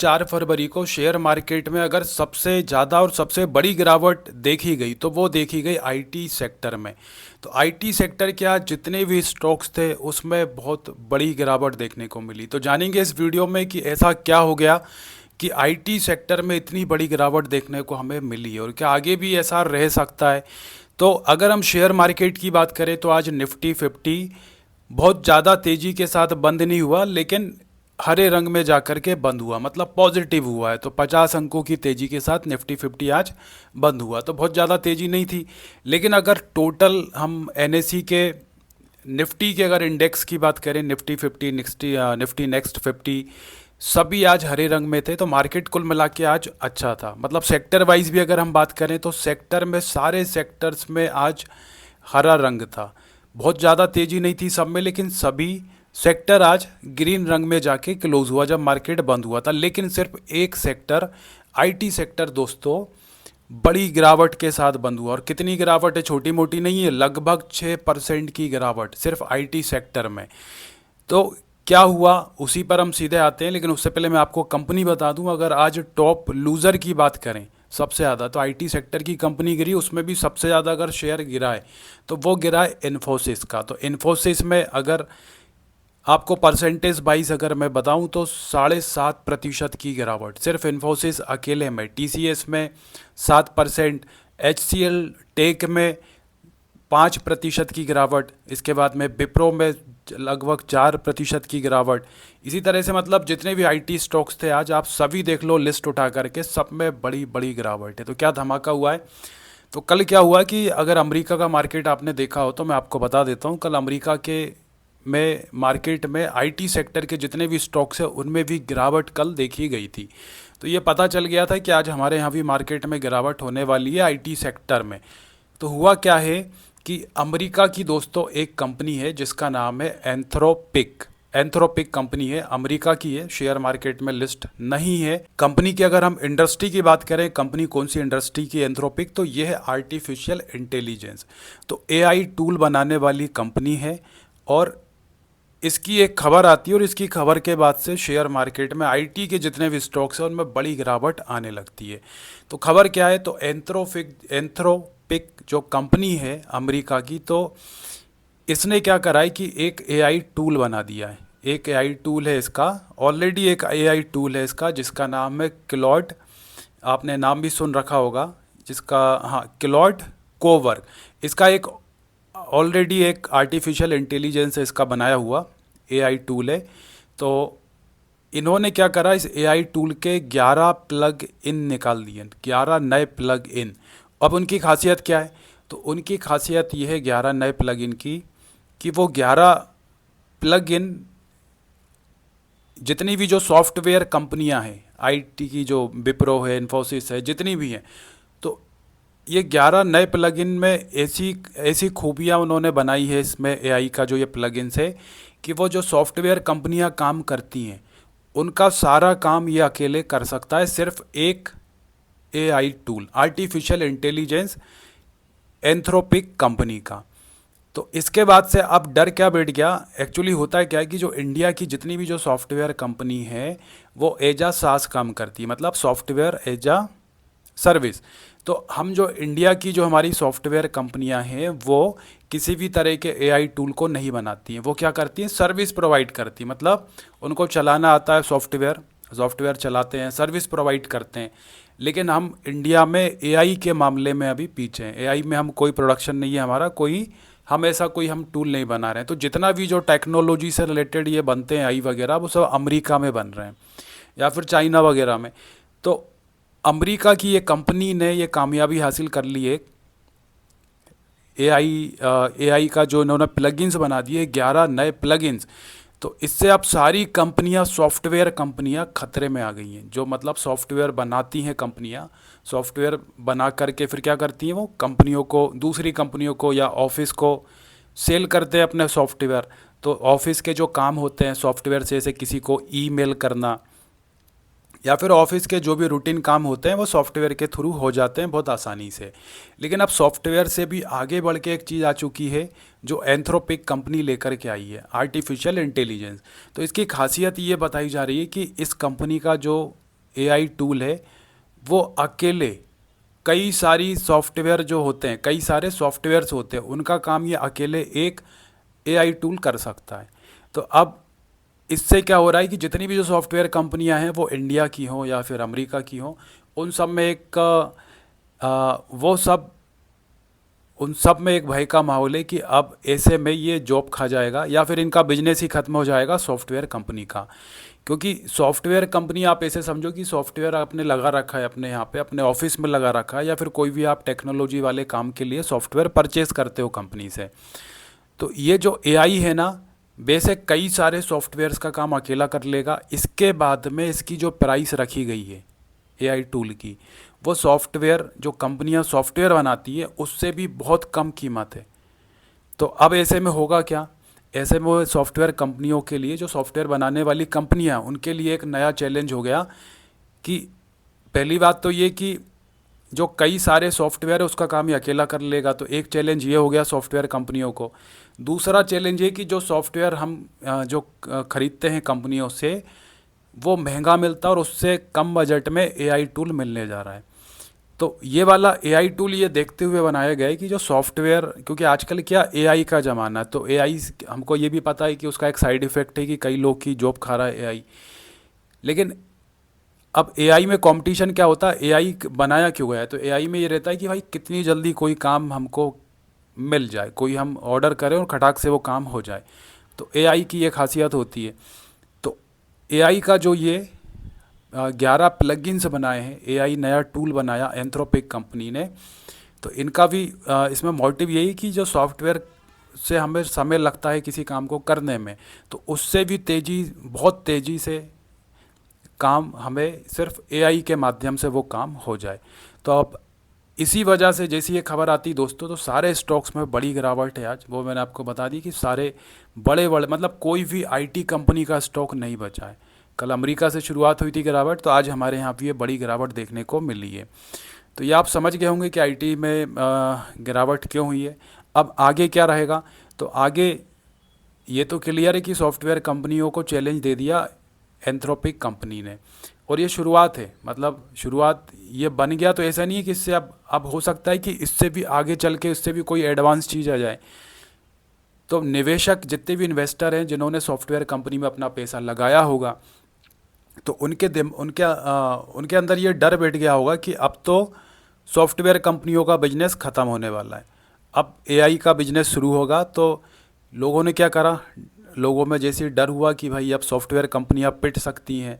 4 फरवरी को share market में अगर सबसे ज़्यादा और सबसे बड़ी गिरावट देखी गई तो वो देखी गई आईटी सेक्टर में। तो आईटी सेक्टर के आज जितने भी स्टॉक्स थे उसमें बहुत बड़ी गिरावट देखने को मिली। तो जानेंगे इस वीडियो में कि ऐसा क्या हो गया कि आईटी सेक्टर में इतनी बड़ी गिरावट देखने को हमें मिली और क्या आगे भी ऐसा रह सकता है। तो अगर हम शेयर मार्केट की बात करें तो आज निफ्टी 50 बहुत ज़्यादा तेज़ी के साथ बंद नहीं हुआ, लेकिन हरे रंग में जाकर के बंद हुआ, मतलब पॉजिटिव हुआ है। तो 50 अंकों की तेज़ी के साथ निफ्टी 50 आज बंद हुआ। तो बहुत ज़्यादा तेज़ी नहीं थी, लेकिन अगर टोटल हम एनएसई के निफ्टी के अगर इंडेक्स की बात करें, निफ्टी 50, निफ्टी नेक्स्ट 50 सभी आज हरे रंग में थे। तो मार्केट कुल मिला के आज अच्छा था। मतलब सेक्टर वाइज भी अगर हम बात करें तो सेक्टर में सारे सेक्टर्स में आज हरा रंग था। बहुत ज़्यादा तेज़ी नहीं थी सब में, लेकिन सभी सेक्टर आज ग्रीन रंग में जाके क्लोज हुआ जब मार्केट बंद हुआ था। लेकिन सिर्फ एक सेक्टर आईटी सेक्टर दोस्तों बड़ी गिरावट के साथ बंद हुआ। और कितनी गिरावट है, छोटी मोटी नहीं है, लगभग 6% की गिरावट सिर्फ आईटी सेक्टर में। तो क्या हुआ उसी पर हम सीधे आते हैं, लेकिन उससे पहले मैं आपको कंपनी बता दूं। अगर आज टॉप लूज़र की बात करें सबसे ज़्यादा, तो आईटी सेक्टर की कंपनी गिरी, उसमें भी सबसे ज़्यादा अगर शेयर गिरा है तो वो गिरा है इन्फोसिस का। तो इन्फोसिस में अगर आपको परसेंटेज वाइज अगर मैं बताऊं तो 7.5% की गिरावट सिर्फ इन्फोसिस अकेले में। टीसीएस में 7%, एचसीएल टेक में 5% की गिरावट, इसके बाद में विप्रो में लगभग 4% की गिरावट। इसी तरह से मतलब जितने भी आईटी स्टॉक्स थे आज आप सभी देख लो लिस्ट उठा करके, सब में बड़ी बड़ी गिरावट है। तो क्या धमाका हुआ है। तो कल क्या हुआ कि अगर अमेरिका का मार्केट आपने देखा हो तो मैं आपको बता देता हूँ। कल अमेरिका के में मार्केट में आईटी सेक्टर के जितने भी स्टॉक्स हैं उनमें भी गिरावट कल देखी गई थी। तो ये पता चल गया था कि आज हमारे यहाँ भी मार्केट में गिरावट होने वाली है आईटी सेक्टर में। तो हुआ क्या है कि अमेरिका की दोस्तों एक कंपनी है जिसका नाम है एंथ्रोपिक। एंथ्रोपिक कंपनी है, अमेरिका की है, शेयर मार्केट में लिस्ट नहीं है। कंपनी की अगर हम इंडस्ट्री की बात करें, कंपनी कौन सी इंडस्ट्री की एंथ्रोपिक, तो ये है आर्टिफिशियल इंटेलिजेंस। तो एआई टूल बनाने वाली कंपनी है। और इसकी एक खबर आती है और इसकी खबर के बाद से शेयर मार्केट में आईटी के जितने भी स्टॉक्स हैं उनमें बड़ी गिरावट आने लगती है। तो खबर क्या है, तो एंथ्रोपिक जो कंपनी है अमेरिका की, तो इसने क्या करा है कि एक एआई टूल बना दिया है। एक एआई टूल है इसका, ऑलरेडी एक एआई टूल है इसका जिसका नाम है क्लॉड। आपने नाम भी सुन रखा होगा जिसका, हाँ, क्लॉड कोवर्क। इसका एक ऑलरेडी एक आर्टिफिशियल इंटेलिजेंस है इसका बनाया हुआ एआई टूल है। तो इन्होंने क्या करा, इस एआई टूल के 11 प्लग इन निकाल दिए, 11 नए प्लग इन। अब उनकी खासियत क्या है, तो उनकी खासियत ये है 11 नए प्लग इन की कि वो 11 प्लग इन जितनी भी जो सॉफ्टवेयर कंपनियां हैं आईटी की, जो विप्रो है, इन्फोसिस है, जितनी भी हैं, तो ये 11 नए प्लगइन में ऐसी ऐसी खूबियाँ उन्होंने बनाई है इसमें एआई का जो ये प्लगइन्स है कि वो जो सॉफ्टवेयर कंपनियां काम करती हैं उनका सारा काम ये अकेले कर सकता है, सिर्फ एक AI tool, artificial intelligence Anthropic company का। तो इसके बाद से अब डर क्या बैठ गया, एक्चुअली होता है क्या है कि जो इंडिया की जितनी भी जो सॉफ्टवेयर कंपनी है वो एज आ सास काम करती है, मतलब सॉफ्टवेयर एज आ सर्विस। तो हम जो इंडिया की जो हमारी सॉफ्टवेयर कंपनियां हैं वो किसी भी तरह के एआई टूल को नहीं बनाती हैं। वो क्या करती हैं, सर्विस प्रोवाइड करती हैं, मतलब उनको चलाना आता है सॉफ्टवेयर, सॉफ्टवेयर चलाते हैं, सर्विस प्रोवाइड करते हैं। लेकिन हम इंडिया में एआई के मामले में अभी पीछे हैं। एआई में हम कोई प्रोडक्शन नहीं है हमारा, कोई हम ऐसा कोई हम टूल नहीं बना रहे हैं। तो जितना भी जो टेक्नोलॉजी से रिलेटेड ये बनते हैं एआई वगैरह, वो सब अमेरिका में बन रहे हैं या फिर चाइना वगैरह में। तो अमेरिका की ये कंपनी ने ये कामयाबी हासिल कर ली है, एआई का जो इन्होंने प्लगइन्स बना दिए 11 नए प्लगइन्स। तो इससे अब सारी कंपनियां, सॉफ्टवेयर कंपनियां खतरे में आ गई हैं। जो मतलब सॉफ्टवेयर बनाती हैं कंपनियां, सॉफ्टवेयर बना करके फिर क्या करती हैं, वो कंपनियों को, दूसरी कंपनियों को या ऑफिस को सेल करते हैं अपने सॉफ्टवेयर। तो ऑफिस के जो काम होते हैं सॉफ्टवेयर से, जैसे किसी को ईमेल करना या फिर ऑफिस के जो भी रूटीन काम होते हैं वो सॉफ्टवेयर के थ्रू हो जाते हैं बहुत आसानी से। लेकिन अब सॉफ्टवेयर से भी आगे बढ़ के एक चीज़ आ चुकी है जो एंथ्रोपिक कंपनी लेकर के आई है, आर्टिफिशियल इंटेलिजेंस। तो इसकी खासियत ये बताई जा रही है कि इस कंपनी का जो एआई टूल है वो अकेले कई सारी सॉफ्टवेयर जो होते हैं, कई सारे सॉफ्टवेयर्स होते हैं, उनका काम ये अकेले एक एआई टूल कर सकता है। तो अब इससे क्या हो रहा है कि जितनी भी जो सॉफ्टवेयर कंपनियां हैं वो इंडिया की हों या फिर अमेरिका की हों, उन सब में एक वो सब उन सब में एक भय का माहौल है कि अब ऐसे में ये जॉब खा जाएगा या फिर इनका बिजनेस ही खत्म हो जाएगा सॉफ्टवेयर कंपनी का। क्योंकि सॉफ्टवेयर कंपनी आप ऐसे समझो कि सॉफ्टवेयर आपने लगा रखा है अपने यहाँ पे, अपने ऑफिस में लगा रखा है, या फिर कोई भी आप टेक्नोलॉजी वाले काम के लिए सॉफ्टवेयर परचेज करते हो कंपनी से। तो ये जो एआई है ना, बेशक कई सारे सॉफ्टवेयर्स का काम अकेला कर लेगा, इसके बाद में इसकी जो प्राइस रखी गई है एआई टूल की, वो सॉफ्टवेयर जो कंपनियां सॉफ्टवेयर बनाती है उससे भी बहुत कम कीमत है। तो अब ऐसे में होगा क्या, ऐसे में वो सॉफ्टवेयर कंपनियों के लिए, जो सॉफ्टवेयर बनाने वाली कंपनियां, उनके लिए एक नया चैलेंज हो गया कि पहली बात तो ये कि जो कई सारे सॉफ्टवेयर है उसका काम ये अकेला कर लेगा, तो एक चैलेंज ये हो गया सॉफ्टवेयर कंपनियों को। दूसरा चैलेंज ये कि जो सॉफ्टवेयर हम खरीदते हैं कंपनियों से, वो महंगा मिलता है और उससे कम बजट में एआई टूल मिलने जा रहा है। तो ये वाला एआई टूल ये देखते हुए बनाया गया है कि जो सॉफ्टवेयर, क्योंकि आजकल क्या एआई का ज़माना है, तो एआई हमको ये भी पता है कि उसका एक साइड इफ़ेक्ट है कि कई लोग की जॉब खा रहा है एआई। लेकिन अब एआई में कंपटीशन क्या होता है, एआई बनाया क्यों गया है, तो एआई में ये रहता है कि भाई कितनी जल्दी कोई काम हमको मिल जाए, कोई हम ऑर्डर करें और खटाक से वो काम हो जाए। तो एआई की ये खासियत होती है। तो एआई का जो ये 11 प्लगइन्स बनाए हैं, एआई नया टूल बनाया एंथ्रोपिक कंपनी ने। तो इनका भी इसमें मोटिव यही कि जो सॉफ्टवेयर से हमें समय लगता है किसी काम को करने में, तो उससे भी तेज़ी, बहुत तेज़ी से काम हमें सिर्फ एआई के माध्यम से वो काम हो जाए। तो अब इसी वजह से जैसी ये खबर आती दोस्तों, तो सारे स्टॉक्स में बड़ी गिरावट है आज। वो मैंने आपको बता दी कि सारे बड़े बड़े, मतलब कोई भी आईटी कंपनी का स्टॉक नहीं बचा है। कल अमेरिका से शुरुआत हुई थी गिरावट, तो आज हमारे यहाँ भी ये बड़ी गिरावट देखने को मिली है। तो ये आप समझ गए होंगे कि आईटी में गिरावट क्यों हुई है। अब आगे क्या रहेगा, तो आगे ये तो क्लियर है कि सॉफ्टवेयर कंपनियों को चैलेंज दे दिया एंथ्रोपिक कंपनी ने, और ये शुरुआत है, मतलब शुरुआत ये बन गया, तो ऐसा नहीं है कि इससे अब हो सकता है कि इससे भी आगे चल के इससे भी कोई एडवांस चीज़ आ जाए। तो निवेशक, जितने भी इन्वेस्टर हैं जिन्होंने सॉफ्टवेयर कंपनी में अपना पैसा लगाया होगा, तो उनके अंदर ये डर बैठ गया होगा कि अब तो सॉफ्टवेयर कंपनियों का बिजनेस ख़त्म होने वाला है, अब एआई का बिजनेस शुरू होगा। तो लोगों ने क्या करा, लोगों में जैसे डर हुआ कि भाई अब सॉफ्टवेयर कंपनियां पिट सकती हैं,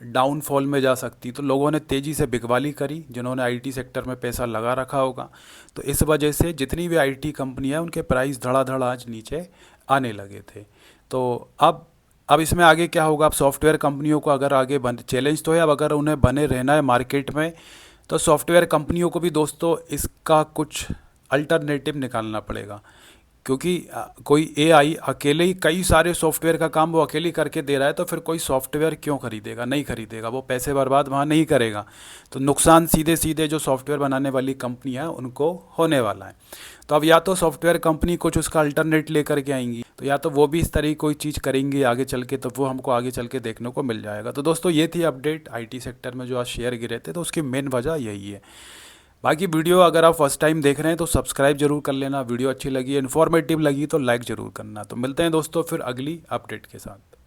डाउनफॉल में जा सकती, तो लोगों ने तेज़ी से बिकवाली करी जिन्होंने आईटी सेक्टर में पैसा लगा रखा होगा। तो इस वजह से जितनी भी आईटी कंपनियां, उनके प्राइस धड़ाधड़ आज नीचे आने लगे थे। तो अब इसमें आगे क्या होगा, अब सॉफ्टवेयर कंपनियों को अगर आगे बन चैलेंज तो है, अब अगर उन्हें बने रहना है मार्केट में, तो सॉफ्टवेयर कंपनियों को भी दोस्तों इसका कुछ अल्टरनेटिव निकालना पड़ेगा। क्योंकि कोई एआई अकेले ही कई सारे सॉफ्टवेयर का काम वो अकेले करके दे रहा है, तो फिर कोई सॉफ्टवेयर क्यों खरीदेगा, नहीं खरीदेगा, वो पैसे बर्बाद वहाँ नहीं करेगा। तो नुकसान सीधे सीधे जो सॉफ्टवेयर बनाने वाली कंपनियां हैं उनको होने वाला है। तो अब या तो सॉफ्टवेयर कंपनी कुछ उसका अल्टरनेट लेकर के आएंगी, तो या तो वो भी इस तरह की कोई चीज़ करेंगी आगे चल के, तो वो हमको आगे चल के देखने को मिल जाएगा। तो दोस्तों ये थी अपडेट आईटी सेक्टर में जो आज शेयर गिरे थे, तो उसकी मेन वजह यही है। बाकी वीडियो अगर आप फर्स्ट टाइम देख रहे हैं तो सब्सक्राइब जरूर कर लेना, वीडियो अच्छी लगी, इन्फॉर्मेटिव लगी तो लाइक ज़रूर करना। तो मिलते हैं दोस्तों फिर अगली अपडेट के साथ।